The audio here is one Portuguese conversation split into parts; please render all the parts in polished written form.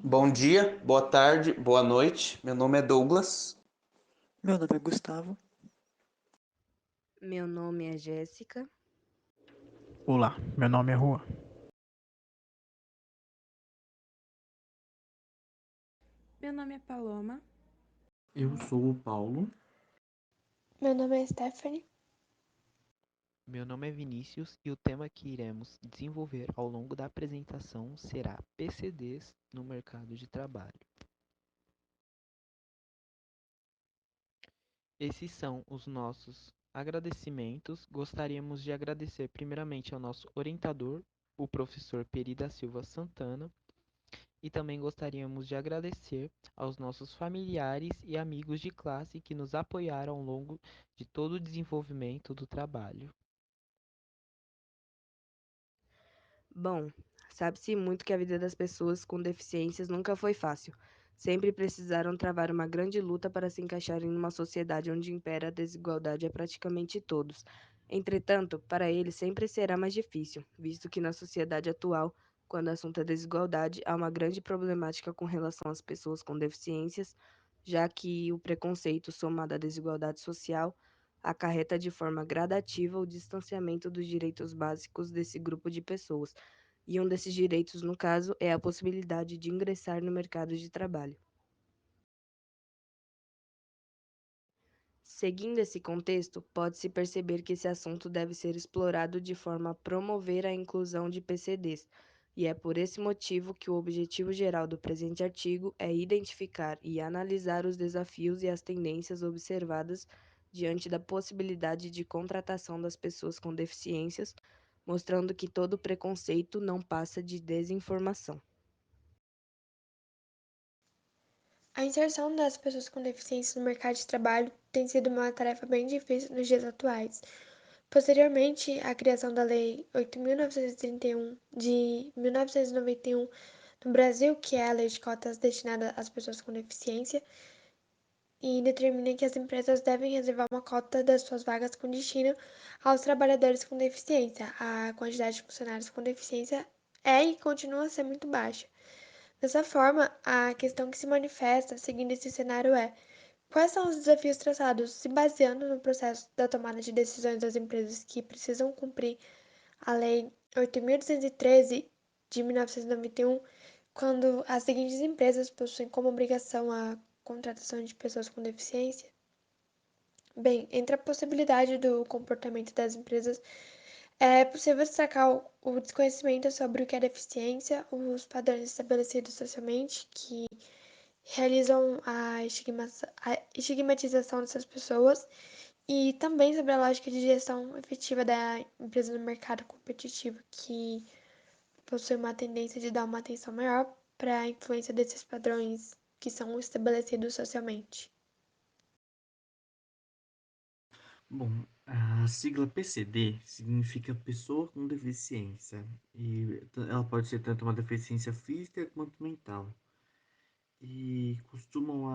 Bom dia, boa tarde, boa noite. Meu nome é Douglas. Meu nome é Gustavo. Meu nome é Jéssica. Olá, meu nome é Juan. Meu nome é Paloma. Eu sou o Paulo. Meu nome é Stephanie. Meu nome é Vinícius e o tema que iremos desenvolver ao longo da apresentação será PCDs no mercado de trabalho. Esses são os nossos agradecimentos. Gostaríamos de agradecer primeiramente ao nosso orientador, o professor Peri da Silva Santana, e também gostaríamos de agradecer aos nossos familiares e amigos de classe que nos apoiaram ao longo de todo o desenvolvimento do trabalho. Bom, sabe-se muito que a vida das pessoas com deficiências nunca foi fácil. Sempre precisaram travar uma grande luta para se encaixarem numa sociedade onde impera a desigualdade a praticamente todos. Entretanto, para eles sempre será mais difícil, visto que na sociedade atual, quando o assunto é desigualdade, há uma grande problemática com relação às pessoas com deficiências, já que o preconceito somado à desigualdade social acarreta de forma gradativa o distanciamento dos direitos básicos desse grupo de pessoas, e um desses direitos, no caso, é a possibilidade de ingressar no mercado de trabalho. Seguindo esse contexto, pode-se perceber que esse assunto deve ser explorado de forma a promover a inclusão de PCDs, e é por esse motivo que o objetivo geral do presente artigo é identificar e analisar os desafios e as tendências observadas diante da possibilidade de contratação das pessoas com deficiências, mostrando que todo preconceito não passa de desinformação. A inserção das pessoas com deficiência no mercado de trabalho tem sido uma tarefa bem difícil nos dias atuais. Posteriormente, à criação da Lei 8.931 de 1991 no Brasil, que é a lei de cotas destinada às pessoas com deficiência, e determina que as empresas devem reservar uma cota das suas vagas com destino aos trabalhadores com deficiência. A quantidade de funcionários com deficiência é e continua a ser muito baixa. Dessa forma, a questão que se manifesta seguindo esse cenário é: quais são os desafios traçados se baseando no processo da tomada de decisões das empresas que precisam cumprir a Lei 8.213 de 1991, quando as seguintes empresas possuem como obrigação a contratação de pessoas com deficiência? Bem, entre a possibilidade do comportamento das empresas, é possível destacar o desconhecimento sobre o que é deficiência, os padrões estabelecidos socialmente, que realizam a estigmatização dessas pessoas, e também sobre a lógica de gestão efetiva da empresa no mercado competitivo, que possui uma tendência de dar uma atenção maior para a influência desses padrões que são estabelecidos socialmente. Bom, a sigla PCD significa pessoa com deficiência e ela pode ser tanto uma deficiência física quanto mental. E costumam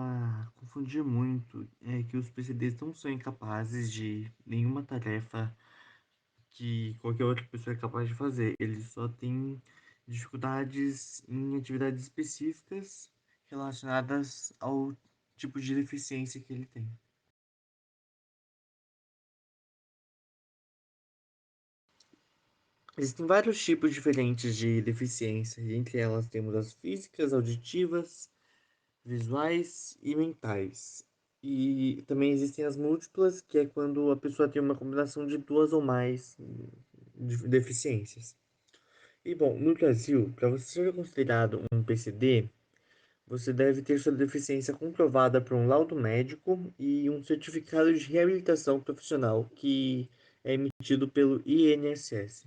confundir muito que os PCDs não são incapazes de nenhuma tarefa que qualquer outra pessoa é capaz de fazer. Eles só têm dificuldades em atividades específicas relacionadas ao tipo de deficiência que ele tem. Existem vários tipos diferentes de deficiência, e entre elas temos as físicas, auditivas, visuais e mentais. E também existem as múltiplas, que é quando a pessoa tem uma combinação de duas ou mais deficiências. E bom, no Brasil, para você ser considerado um PCD, você deve ter sua deficiência comprovada por um laudo médico e um certificado de reabilitação profissional que é emitido pelo INSS.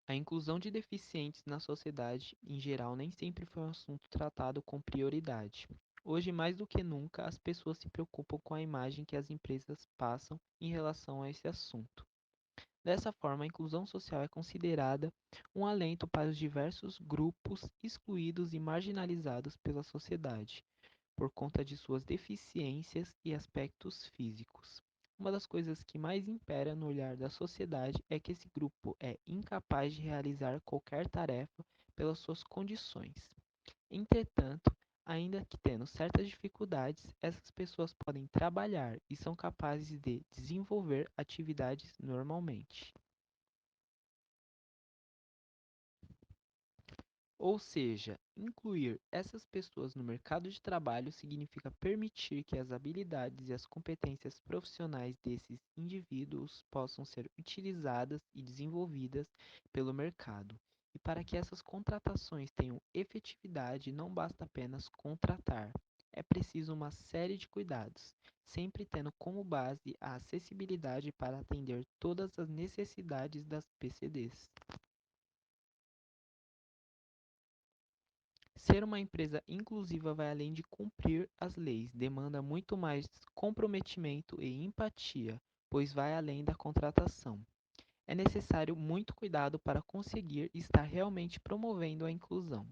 A inclusão de deficientes na sociedade, em geral, nem sempre foi um assunto tratado com prioridade. Hoje, mais do que nunca, as pessoas se preocupam com a imagem que as empresas passam em relação a esse assunto. Dessa forma, a inclusão social é considerada um alento para os diversos grupos excluídos e marginalizados pela sociedade, por conta de suas deficiências e aspectos físicos. Uma das coisas que mais impera no olhar da sociedade é que esse grupo é incapaz de realizar qualquer tarefa pelas suas condições. Entretanto, ainda que tendo certas dificuldades, essas pessoas podem trabalhar e são capazes de desenvolver atividades normalmente. Ou seja, incluir essas pessoas no mercado de trabalho significa permitir que as habilidades e as competências profissionais desses indivíduos possam ser utilizadas e desenvolvidas pelo mercado. E para que essas contratações tenham efetividade, não basta apenas contratar. É preciso uma série de cuidados, sempre tendo como base a acessibilidade para atender todas as necessidades das PCDs. Ser uma empresa inclusiva vai além de cumprir as leis, demanda muito mais comprometimento e empatia, pois vai além da contratação. É necessário muito cuidado para conseguir estar realmente promovendo a inclusão.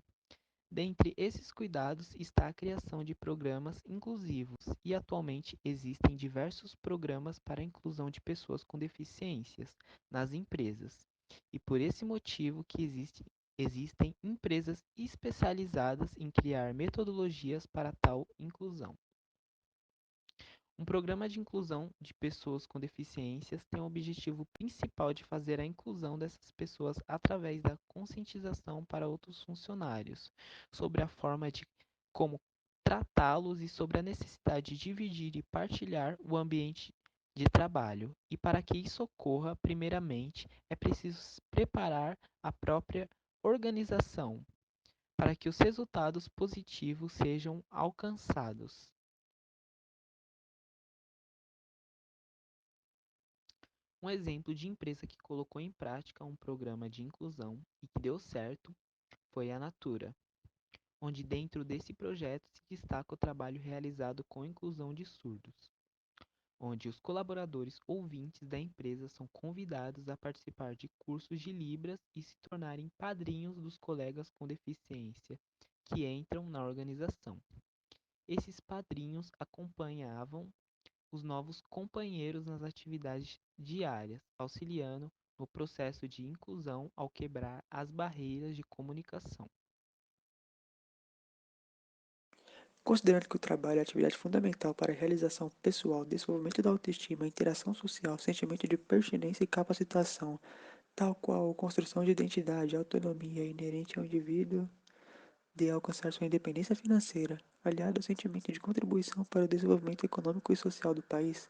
Dentre esses cuidados está a criação de programas inclusivos, e atualmente existem diversos programas para a inclusão de pessoas com deficiências nas empresas. E por esse motivo que existem empresas especializadas em criar metodologias para tal inclusão. Um programa de inclusão de pessoas com deficiências tem o objetivo principal de fazer a inclusão dessas pessoas através da conscientização para outros funcionários, sobre a forma de como tratá-los e sobre a necessidade de dividir e partilhar o ambiente de trabalho. E para que isso ocorra, primeiramente, é preciso preparar a própria organização para que os resultados positivos sejam alcançados. Um exemplo de empresa que colocou em prática um programa de inclusão e que deu certo foi a Natura, onde dentro desse projeto se destaca o trabalho realizado com a inclusão de surdos, onde os colaboradores ouvintes da empresa são convidados a participar de cursos de Libras e se tornarem padrinhos dos colegas com deficiência que entram na organização. Esses padrinhos acompanhavam os novos companheiros nas atividades diárias, auxiliando no processo de inclusão ao quebrar as barreiras de comunicação. Considerando que o trabalho é atividade fundamental para a realização pessoal, desenvolvimento da autoestima, interação social, sentimento de pertinência e capacitação, tal qual a construção de identidade, autonomia inerente ao indivíduo de alcançar sua independência financeira, aliado ao sentimento de contribuição para o desenvolvimento econômico e social do país.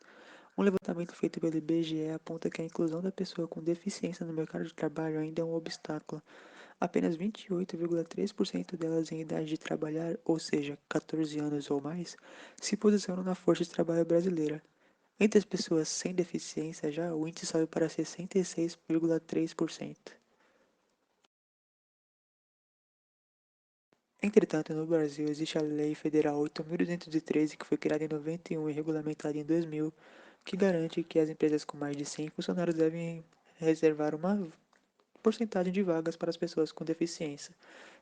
Um levantamento feito pelo IBGE aponta que a inclusão da pessoa com deficiência no mercado de trabalho ainda é um obstáculo. Apenas 28,3% delas em idade de trabalhar, ou seja, 14 anos ou mais, se posicionam na força de trabalho brasileira. Entre as pessoas sem deficiência, já o índice sobe para 66,3%. Entretanto, no Brasil existe a Lei Federal 8.213, que foi criada em 91 e regulamentada em 2000, que garante que as empresas com mais de 100 funcionários devem reservar uma porcentagem de vagas para as pessoas com deficiência.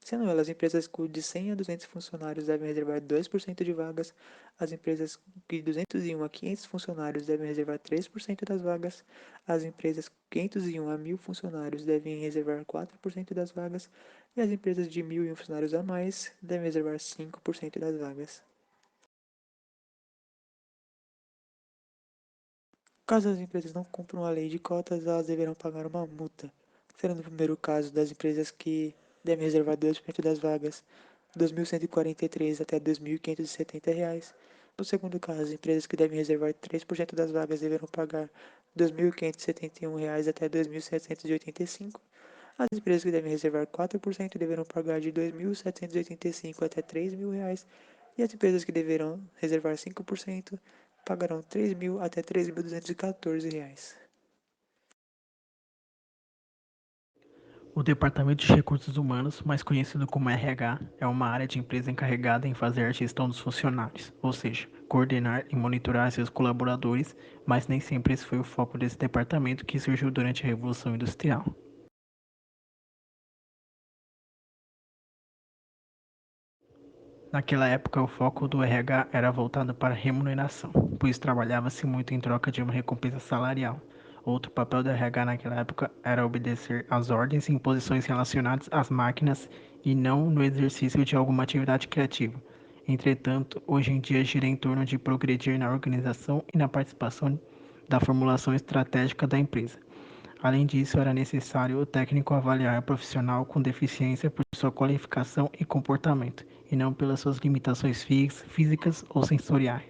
Sendo elas empresas de 100 a 200 funcionários devem reservar 2% de vagas, as empresas de 201 a 500 funcionários devem reservar 3% das vagas, as empresas 501 a 1.000 funcionários devem reservar 4% das vagas e as empresas de 1.001 funcionários a mais devem reservar 5% das vagas. Caso as empresas não cumpram a lei de cotas, elas deverão pagar uma multa, sendo no primeiro caso das empresas que devem reservar 2% das vagas, R$ 2.143 até R$ 2.570. No segundo caso, as empresas que devem reservar 3% das vagas deverão pagar R$ 2.571 até R$ 2.785. As empresas que devem reservar 4% deverão pagar de R$ 2.785 até R$ 3.000, e as empresas que deverão reservar 5% pagarão R$ 3.000 até R$ 3.214. O Departamento de Recursos Humanos, mais conhecido como RH, é uma área de empresa encarregada em fazer a gestão dos funcionários, ou seja, coordenar e monitorar seus colaboradores, mas nem sempre esse foi o foco desse departamento que surgiu durante a Revolução Industrial. Naquela época, o foco do RH era voltado para a remuneração, pois trabalhava-se muito em troca de uma recompensa salarial. Outro papel do RH naquela época era obedecer às ordens e imposições relacionadas às máquinas e não no exercício de alguma atividade criativa. Entretanto, hoje em dia gira em torno de progredir na organização e na participação da formulação estratégica da empresa. Além disso, era necessário o técnico avaliar o profissional com deficiência por sua qualificação e comportamento, e não pelas suas limitações físicas ou sensoriais.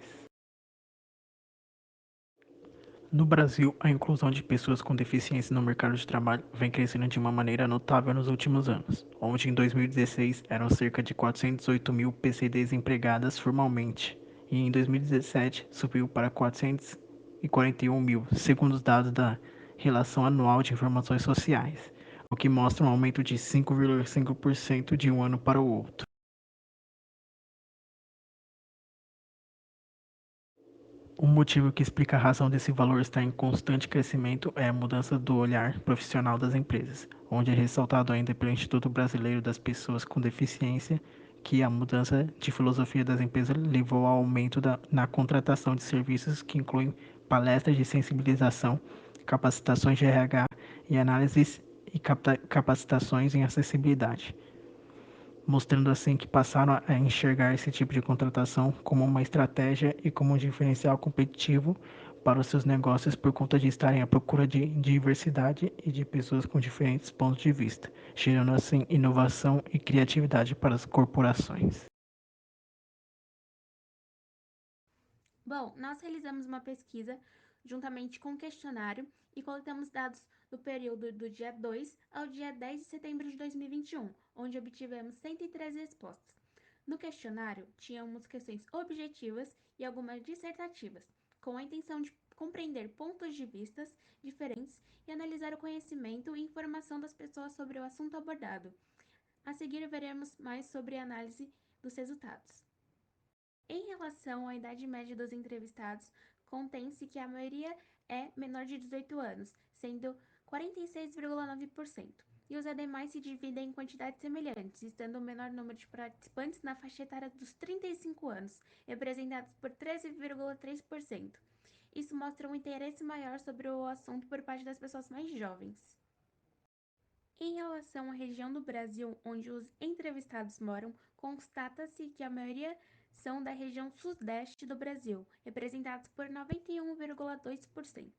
No Brasil, a inclusão de pessoas com deficiência no mercado de trabalho vem crescendo de uma maneira notável nos últimos anos, onde em 2016 eram cerca de 408 mil PCDs empregadas formalmente, e em 2017 subiu para 441 mil, segundo os dados da Relação Anual de Informações Sociais, o que mostra um aumento de 5,5% de um ano para o outro. Um motivo que explica a razão desse valor estar em constante crescimento é a mudança do olhar profissional das empresas, onde é ressaltado ainda pelo Instituto Brasileiro das Pessoas com Deficiência que a mudança de filosofia das empresas levou ao aumento na contratação de serviços que incluem palestras de sensibilização, capacitações de RH e análises e capacitações em acessibilidade, mostrando assim que passaram a enxergar esse tipo de contratação como uma estratégia e como um diferencial competitivo para os seus negócios por conta de estarem à procura de diversidade e de pessoas com diferentes pontos de vista, gerando assim inovação e criatividade para as corporações. Bom, nós realizamos uma pesquisa juntamente com um questionário e coletamos dados do período do dia 2 ao dia 10 de setembro de 2021, onde obtivemos 103 respostas. No questionário, tínhamos questões objetivas e algumas dissertativas, com a intenção de compreender pontos de vistas diferentes e analisar o conhecimento e informação das pessoas sobre o assunto abordado. A seguir, veremos mais sobre a análise dos resultados. Em relação à idade média dos entrevistados, contém-se que a maioria é menor de 18 anos, sendo 46,9%, e os demais se dividem em quantidades semelhantes, estando o menor número de participantes na faixa etária dos 35 anos, representados por 13,3%. Isso mostra um interesse maior sobre o assunto por parte das pessoas mais jovens. Em relação à região do Brasil onde os entrevistados moram, constata-se que a maioria são da região sudeste do Brasil, representados por 91,2%.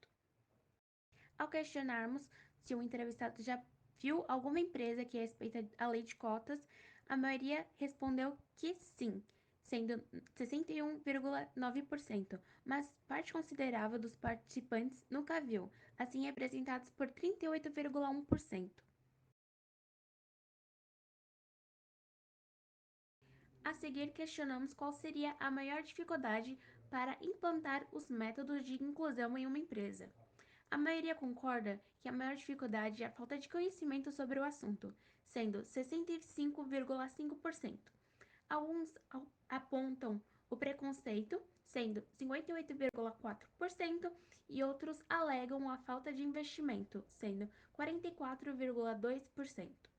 Ao questionarmos se o entrevistado já viu alguma empresa que respeita a lei de cotas, a maioria respondeu que sim, sendo 61,9%, mas parte considerável dos participantes nunca viu, assim representados por 38,1%. A seguir, questionamos qual seria a maior dificuldade para implantar os métodos de inclusão em uma empresa. A maioria concorda que a maior dificuldade é a falta de conhecimento sobre o assunto, sendo 65,5%. Alguns apontam o preconceito, sendo 58,4%, e outros alegam a falta de investimento, sendo 44,2%.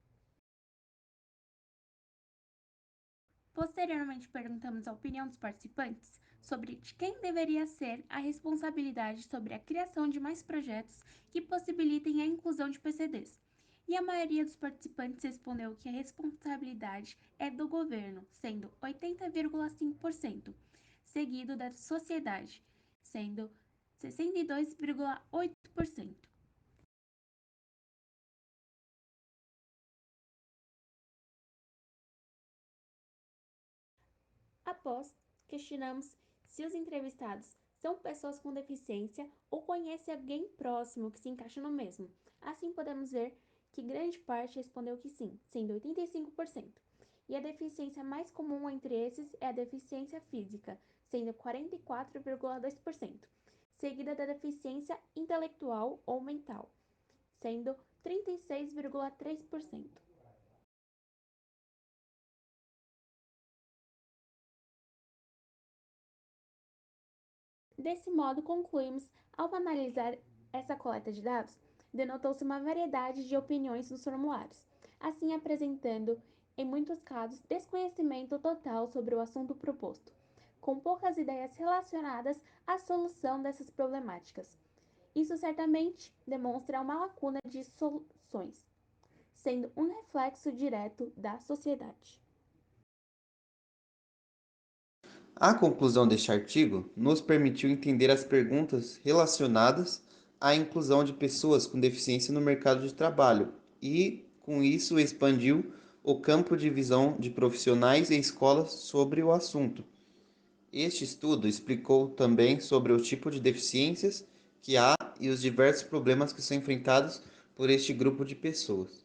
Posteriormente, perguntamos a opinião dos participantes sobre de quem deveria ser a responsabilidade sobre a criação de mais projetos que possibilitem a inclusão de PCDs. E a maioria dos participantes respondeu que a responsabilidade é do governo, sendo 80,5%, seguido da sociedade, sendo 62,8%. Após, questionamos se os entrevistados são pessoas com deficiência ou conhecem alguém próximo que se encaixa no mesmo. Assim, podemos ver que grande parte respondeu que sim, sendo 85%. E a deficiência mais comum entre esses é a deficiência física, sendo 44,2%, seguida da deficiência intelectual ou mental, sendo 36,3%. Desse modo, concluímos, ao analisar essa coleta de dados, denotou-se uma variedade de opiniões nos formulários, assim apresentando em muitos casos, desconhecimento total sobre o assunto proposto, com poucas ideias relacionadas à solução dessas problemáticas. Isso certamente demonstra uma lacuna de soluções, sendo um reflexo direto da sociedade. A conclusão deste artigo nos permitiu entender as perguntas relacionadas à inclusão de pessoas com deficiência no mercado de trabalho e, com isso, expandiu o campo de visão de profissionais e escolas sobre o assunto. Este estudo explicou também sobre o tipo de deficiências que há e os diversos problemas que são enfrentados por este grupo de pessoas.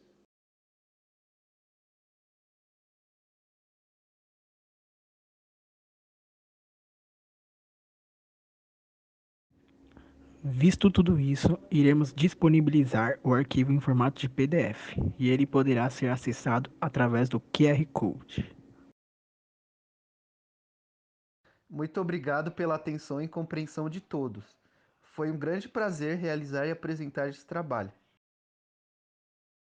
Visto tudo isso, iremos disponibilizar o arquivo em formato de PDF e ele poderá ser acessado através do QR Code. Muito obrigado pela atenção e compreensão de todos. Foi um grande prazer realizar e apresentar esse trabalho.